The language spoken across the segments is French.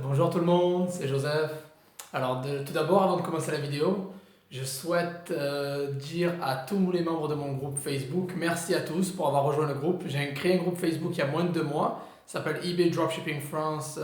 Bonjour tout le monde, c'est Joseph. Alors tout d'abord, avant de commencer la vidéo, je souhaite dire à tous les membres de mon groupe Facebook, merci à tous pour avoir rejoint le groupe. J'ai créé un groupe Facebook il y a moins de 2 mois, ça s'appelle eBay Dropshipping France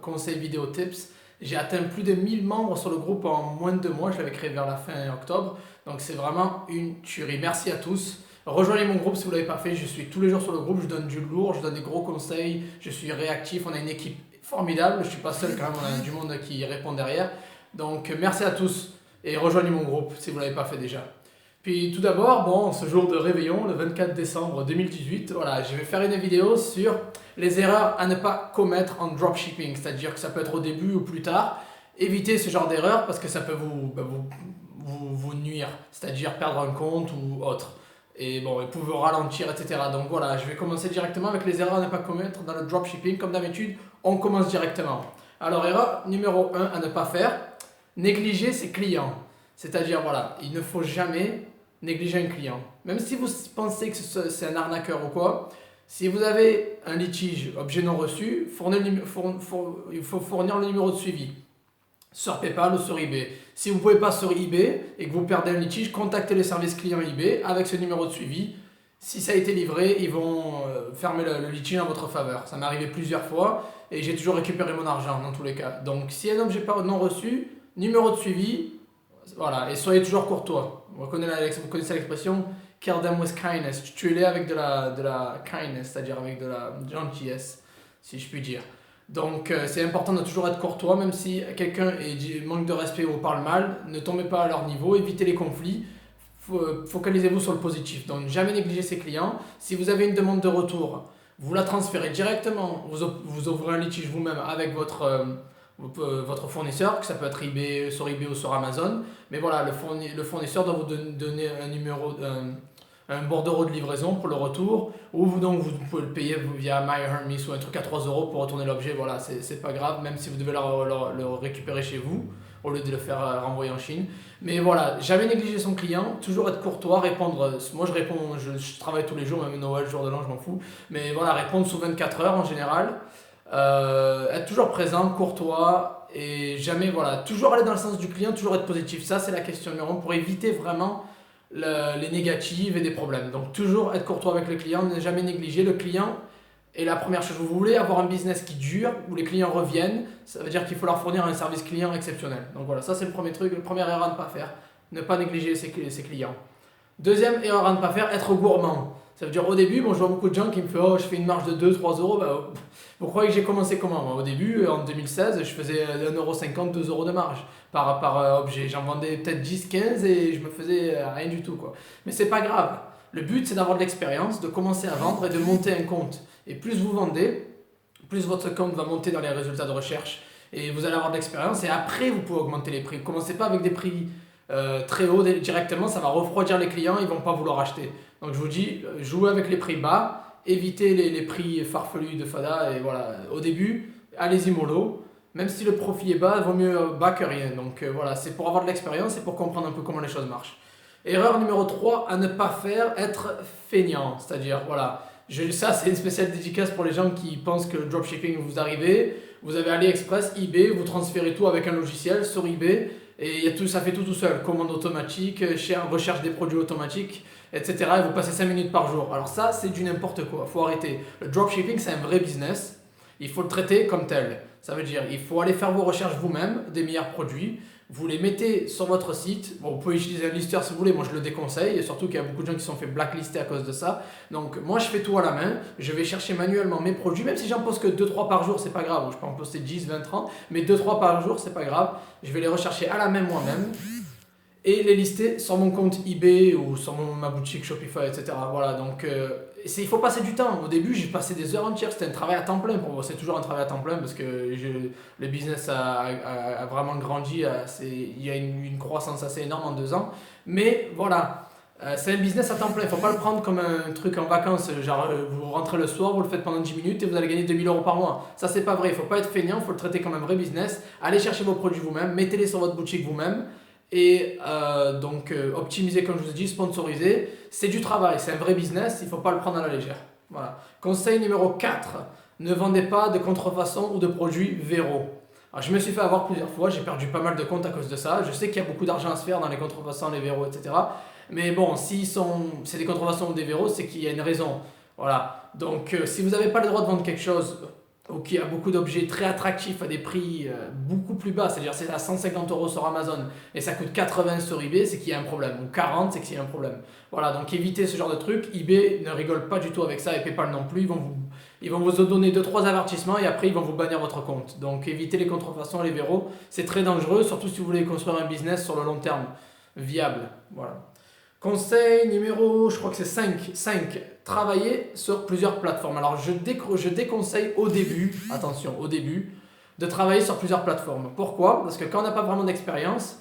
Conseil Vidéo Tips. J'ai atteint plus de 1000 membres sur le groupe en moins de 2 mois, je l'avais créé vers la fin octobre, donc c'est vraiment une tuerie. Merci à tous. Rejoignez mon groupe si vous ne l'avez pas fait, je suis tous les jours sur le groupe, je donne du lourd, je donne des gros conseils, je suis réactif, on a une équipe formidable, je ne suis pas seul quand même, on a du monde qui répond derrière. Donc merci à tous et rejoignez mon groupe si vous ne l'avez pas fait déjà. Puis tout d'abord, bon, ce jour de réveillon, le 24 décembre 2018, voilà, je vais faire une vidéo sur les erreurs à ne pas commettre en dropshipping, c'est-à-dire que ça peut être au début ou plus tard. Évitez ce genre d'erreur parce que ça peut vous nuire, c'est-à-dire perdre un compte ou autre. Et bon, et pouvez ralentir, etc. Donc voilà, je vais commencer directement avec les erreurs à ne pas commettre dans le dropshipping. Comme d'habitude, on commence directement. Alors, erreur numéro 1 à ne pas faire, négliger ses clients. C'est-à-dire, voilà, il ne faut jamais négliger un client. Même si vous pensez que c'est un arnaqueur ou quoi, si vous avez un litige, objet non reçu, il faut fournir le numéro de suivi sur PayPal ou sur eBay. Si vous ne pouvez pas sur eBay et que vous perdez un litige, contactez les services clients eBay avec ce numéro de suivi. Si ça a été livré, ils vont fermer le litige en votre faveur. Ça m'est arrivé plusieurs fois et j'ai toujours récupéré mon argent dans tous les cas. Donc si un objet non reçu, numéro de suivi, voilà, et soyez toujours courtois. Vous connaissez l'expression kill them with kindness. Tuez-les avec de la kindness, c'est-à-dire avec de la gentillesse, si je puis dire. Donc c'est important de toujours être courtois, même si quelqu'un manque de respect ou parle mal, ne tombez pas à leur niveau, évitez les conflits, focalisez-vous sur le positif. Donc jamais négliger ses clients. Si vous avez une demande de retour, vous la transférez directement, vous ouvrez un litige vous-même avec votre fournisseur, que ça peut être eBay, sur eBay ou sur Amazon. Mais voilà, le fournisseur doit vous donner un bordereau de livraison pour le retour, ou vous pouvez le payer via MyHermes ou un truc à 3 euros pour retourner l'objet. Voilà, c'est pas grave, même si vous devez le récupérer chez vous au lieu de le faire renvoyer en Chine. Mais voilà, jamais négliger son client, toujours être courtois, répondre. Moi je réponds, je travaille tous les jours, même Noël, jour de l'an, je m'en fous. Mais voilà, répondre sous 24 heures en général. Être toujours présent, courtois et jamais, voilà, toujours aller dans le sens du client, toujours être positif. Ça, c'est la question numéro 1 pour éviter vraiment les négatives et des problèmes. Donc, toujours être courtois avec le client, ne jamais négliger le client. Et la première chose, vous voulez avoir un business qui dure, où les clients reviennent, ça veut dire qu'il faut leur fournir un service client exceptionnel. Donc voilà, ça c'est le premier truc, la première erreur à ne pas faire, ne pas négliger ses clients. Deuxième erreur à ne pas faire, être gourmand. Ça veut dire au début, bon, je vois beaucoup de gens qui me font oh, je fais une marge de 2-3 euros. Bah, vous croyez que j'ai commencé comment? Moi, au début, en 2016, je faisais 1,50 €, 2 euros de marge par objet. J'en vendais peut-être 10, 15 et je me faisais rien du tout, quoi. Mais c'est pas grave. Le but, c'est d'avoir de l'expérience, de commencer à vendre et de monter un compte. Et plus vous vendez, plus votre compte va monter dans les résultats de recherche. Et vous allez avoir de l'expérience et après, vous pouvez augmenter les prix. Commencez pas avec des prix très haut directement, ça va refroidir les clients, ils vont pas vouloir acheter. Donc je vous dis, jouez avec les prix bas, évitez les prix farfelus de Fada et voilà, au début, allez-y mollo. Même si le profit est bas, il vaut mieux bas que rien. Donc voilà, c'est pour avoir de l'expérience et pour comprendre un peu comment les choses marchent. Erreur numéro 3 à ne pas faire, être feignant. C'est-à-dire, voilà, ça c'est une spéciale dédicace pour les gens qui pensent que le dropshipping vous arrivez, vous avez AliExpress, eBay, vous transférez tout avec un logiciel sur eBay et ça fait tout seul, commande automatique, recherche des produits automatiques, etc. Et vous passez 5 minutes par jour. Alors ça, c'est du n'importe quoi, il faut arrêter. Le dropshipping, c'est un vrai business, il faut le traiter comme tel. Ça veut dire il faut aller faire vos recherches vous-même des meilleurs produits, vous les mettez sur votre site. Bon, vous pouvez utiliser un listeur si vous voulez, moi je le déconseille, et surtout qu'il y a beaucoup de gens qui se sont fait blacklister à cause de ça. Donc moi je fais tout à la main, je vais chercher manuellement mes produits, même si j'en poste que 2-3 par jour, c'est pas grave, je peux en poster 10, 20, 30, mais 2-3 par jour, c'est pas grave, je vais les rechercher à la main moi-même et les lister sur mon compte eBay ou sur ma boutique Shopify, etc. Voilà, donc il faut passer du temps. Au début, j'ai passé des heures entières, c'était un travail à temps plein pour moi. C'est toujours un travail à temps plein parce que le business a vraiment grandi. Il y a une croissance assez énorme en 2 ans. Mais voilà, c'est un business à temps plein. Il ne faut pas le prendre comme un truc en vacances. Genre, vous rentrez le soir, vous le faites pendant 10 minutes et vous allez gagner 2 000 € par mois. Ça, c'est pas vrai. Il ne faut pas être feignant, il faut le traiter comme un vrai business. Allez chercher vos produits vous-même, mettez-les sur votre boutique vous-même. Et optimiser, comme je vous ai dit, sponsoriser, c'est du travail, c'est un vrai business, il ne faut pas le prendre à la légère. Voilà. Conseil numéro 4, ne vendez pas de contrefaçon ou de produits véraux. Alors, je me suis fait avoir plusieurs fois, j'ai perdu pas mal de comptes à cause de ça. Je sais qu'il y a beaucoup d'argent à se faire dans les contrefaçons, les véraux, etc. Mais bon, si c'est des contrefaçons ou des véraux, c'est qu'il y a une raison. Voilà. Donc, si vous n'avez pas le droit de vendre quelque chose ou qu'il y a beaucoup d'objets très attractifs à des prix beaucoup plus bas, c'est-à-dire c'est à 150 euros sur Amazon et ça coûte 80 sur eBay, c'est qu'il y a un problème. Ou 40, c'est qu'il y a un problème. Voilà, donc évitez ce genre de truc. eBay ne rigole pas du tout avec ça et PayPal non plus. Ils vont vous donner 2-3 avertissements et après ils vont vous bannir votre compte. Donc évitez les contrefaçons et les véraux. C'est très dangereux, surtout si vous voulez construire un business sur le long terme, viable. Voilà. Conseil numéro, je crois que c'est 5. Travailler sur plusieurs plateformes. Alors je déconseille au début, attention, au début, de travailler sur plusieurs plateformes. Pourquoi? Parce que quand on n'a pas vraiment d'expérience,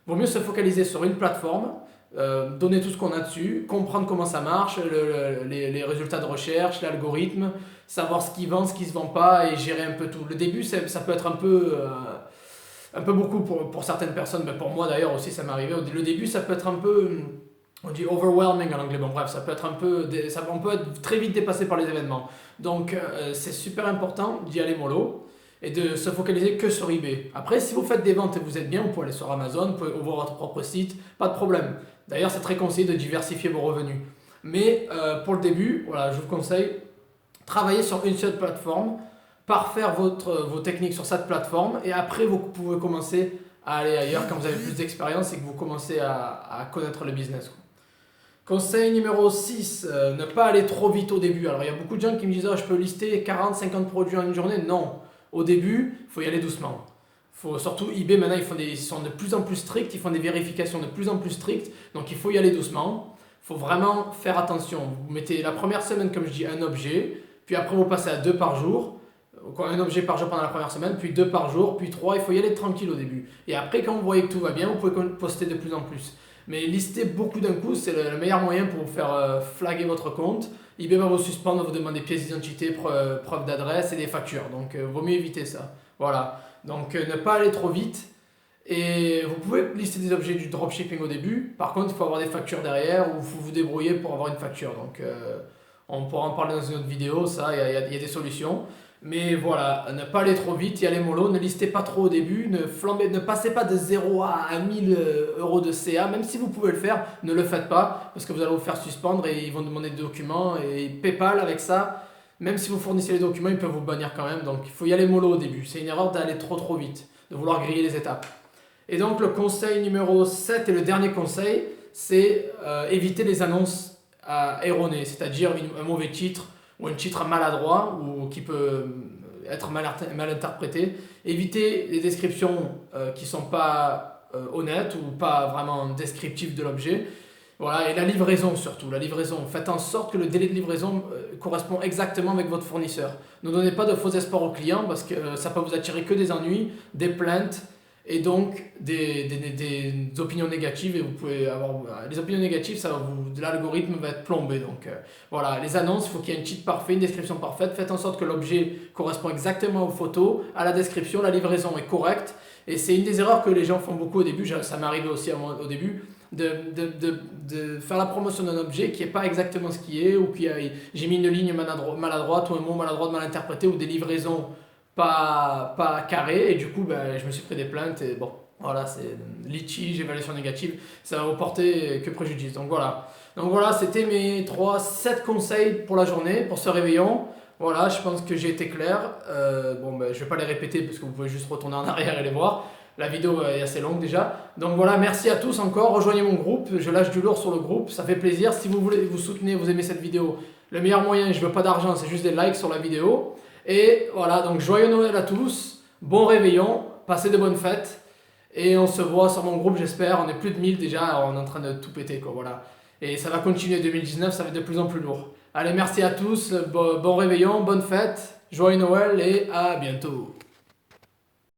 il vaut mieux se focaliser sur une plateforme, donner tout ce qu'on a dessus, comprendre comment ça marche, les résultats de recherche, l'algorithme, savoir ce qui vend, ce qui ne se vend pas et gérer un peu tout. Le début, ça peut être un peu beaucoup pour certaines personnes, mais pour moi d'ailleurs aussi ça m'est arrivé. Le début, ça peut être un peu, on dit overwhelming en anglais, bon bref, ça peut être on peut être très vite dépassé par les événements. Donc c'est super important d'y aller mollo et de se focaliser que sur eBay. Après, si vous faites des ventes et vous êtes bien, vous pouvez aller sur Amazon, vous pouvez ouvrir votre propre site, pas de problème. D'ailleurs, c'est très conseillé de diversifier vos revenus. Mais pour le début, voilà, je vous conseille, travailler sur une seule plateforme, parfaire vos techniques sur cette plateforme et après vous pouvez commencer à aller ailleurs quand vous avez plus d'expérience et que vous commencez à connaître le business, quoi. Conseil numéro 6, ne pas aller trop vite au début. Alors il y a beaucoup de gens qui me disent oh, je peux lister 40-50 produits en une journée. Non, au début, il faut y aller doucement. Surtout eBay maintenant, ils sont de plus en plus stricts, ils font des vérifications de plus en plus strictes, donc il faut y aller doucement. Il faut vraiment faire attention. Vous mettez la première semaine, comme je dis, un objet, puis après vous passez à 2 par jour, un objet par jour pendant la première semaine, puis 2 par jour, puis 3, il faut y aller tranquille au début. Et après, quand vous voyez que tout va bien, vous pouvez poster de plus en plus. Mais lister beaucoup d'un coup, c'est le meilleur moyen pour vous faire flaguer votre compte. eBay va vous suspendre, vous demander pièces d'identité, preuve d'adresse et des factures. Donc, vaut mieux éviter ça. Voilà. Donc, ne pas aller trop vite. Et vous pouvez lister des objets du dropshipping au début. Par contre, il faut avoir des factures derrière ou il faut vous débrouiller pour avoir une facture. Donc, on pourra en parler dans une autre vidéo. Ça, il y a des solutions. Mais voilà, ne pas aller trop vite, y aller mollo, ne listez pas trop au début, ne passez pas de 0 à 1000 euros de CA, même si vous pouvez le faire, ne le faites pas, parce que vous allez vous faire suspendre et ils vont demander des documents, et PayPal avec ça, même si vous fournissez les documents, ils peuvent vous bannir quand même, donc il faut y aller mollo au début, c'est une erreur d'aller trop vite, de vouloir griller les étapes. Et donc le conseil numéro 7 et le dernier conseil, c'est éviter les annonces erronées, c'est-à-dire un mauvais titre, ou un titre maladroit ou qui peut être mal interprété. Évitez les descriptions qui ne sont pas honnêtes ou pas vraiment descriptives de l'objet. Voilà, et la livraison surtout, la livraison. Faites en sorte que le délai de livraison correspond exactement avec votre fournisseur. Ne donnez pas de faux espoirs aux clients parce que ça peut vous attirer que des ennuis, des plaintes et donc des opinions négatives. Et vous pouvez avoir les opinions négatives, l'algorithme va être plombé. Donc voilà, les annonces, il faut qu'il y ait un titre parfait, une description parfaite. Faites en sorte que l'objet correspond exactement aux photos, à la description, la livraison est correcte. Et c'est une des erreurs que les gens font beaucoup au début, ça m'est arrivé aussi au début, de faire la promotion d'un objet qui n'est pas exactement ce qui est, ou j'ai mis une ligne maladroite ou un mot maladroit mal interprété, ou des livraisons pas carrées, et du coup je me suis pris des plaintes, et bon, voilà, c'est litige, évaluation négative, ça va vous porter que préjudice. Donc voilà, c'était mes 7 conseils pour la journée, pour ce réveillon. Voilà, je pense que j'ai été clair. Je ne vais pas les répéter parce que vous pouvez juste retourner en arrière et les voir. La vidéo est assez longue déjà. Donc voilà, merci à tous encore. Rejoignez mon groupe. Je lâche du lourd sur le groupe. Ça fait plaisir. Si vous voulez vous soutenez, vous aimez cette vidéo, le meilleur moyen, je ne veux pas d'argent, c'est juste des likes sur la vidéo. Et voilà, donc joyeux Noël à tous. Bon réveillon. Passez de bonnes fêtes. Et on se voit sur mon groupe, j'espère. On est plus de 1000 déjà. On est en train de tout péter, quoi. Voilà. Et ça va continuer 2019. Ça va être de plus en plus lourd. Allez, merci à tous. Bon réveillon. Bonne fête. Joyeux Noël et à bientôt.